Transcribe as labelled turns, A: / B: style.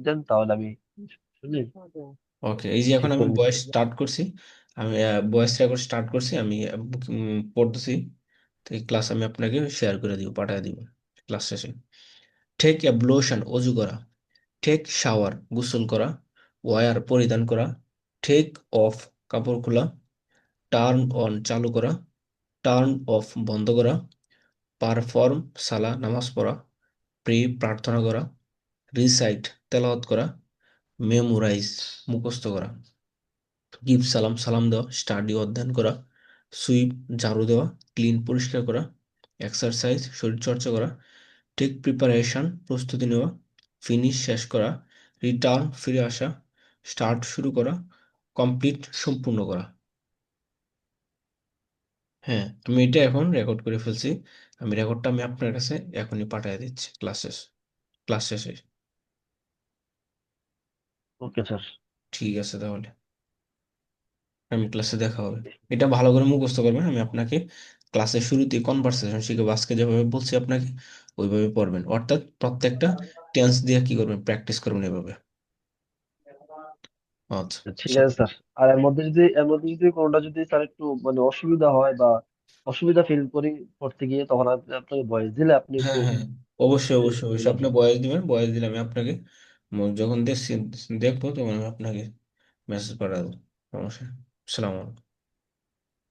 A: দেন তাহলে আমি শুনি
B: ওকে, এই যে এখন
A: ঠিক
B: আমি
A: করে
B: ভয়েস
A: দিচ্ছি।
B: স্টার্ট করছি। আমি ভয়েস রেকর্ড স্টার্ট করছি, আমি পড়তেছি। তো এই ক্লাস আমি আপনাকে শেয়ার করে দিব, পাঠিয়ে দিব ক্লাস শেষে। টেক অ্যাবলোশন, অজু করা। টেক শাওয়ার, গোসল করা। ওয়্যার, পরিধান করা। টেক অফ, কাপড় খোলা। টার্ন অন, চালু করা। টার্ন অফ, বন্ধ করা। পারফর্ম, সালা, নামাজ পড়া। প্রে, প্রার্থনা করা। রিসাইট, তেলাওয়াত করা। মেমোরাইজ, মুখস্থ করা। গিভ সালাম, সালাম দেওয়া। স্টাডি, অধ্যয়ন করা। সুইপ, ঝাড়ু দেওয়া। ক্লিন, পরিষ্কার করা। এক্সারসাইজ, শরীর চর্চা করা। টেক প্রিপারেশন, প্রস্তুতি নেওয়া। ফিনিশ, শেষ করা। রিটার্ন, ফিরে আসা। স্টার্ট, শুরু করা। কমপ্লিট, সম্পূর্ণ করা। হ্যাঁ, আমি এটা এখন রেকর্ড করে ফেলছি। আমি রেকর্ডটা আপনার কাছে এখনই পাঠিয়ে দিচ্ছি ক্লাস শেষে।
A: Okay sir.
B: ঠিক আছে তাহলে, আমি ক্লাসে দেখা হবে। এটা ভালো করে মুখস্থ করবেন। আমি আপনাকে ক্লাসের শুরুতে কনভারসেশন শিখে আজকে যেভাবে বলছি আপনাকে ওইভাবে পড়বেন, অর্থাৎ প্রত্যেকটা টেন্স দিয়ে কি করবেন, প্র্যাকটিস করবেন এভাবে। আচ্ছা।
A: ঠিক আছে স্যার। আর এর মধ্যে যদি কোনোটা যদি স্যার একটু মানে অসুবিধা হয় বা অসুবিধা ফিল করি করতে গিয়ে, তখন আমি আপনাকে ভয়েস দিলে আপনি
B: হ্যাঁ
A: একটু
B: হ্যাঁ, অবশ্যই
A: মানে
B: অবশ্যই অবশ্যই
A: বলে
B: আপনি
A: দিন।
B: বয়স দিবেন, বয়স দিলে আমি আপনাকে যখন দেখবো তখন আমি আপনাকে মেসেজ পাঠাবো। সমস্যা নেই। আসসালামু আলাইকুম।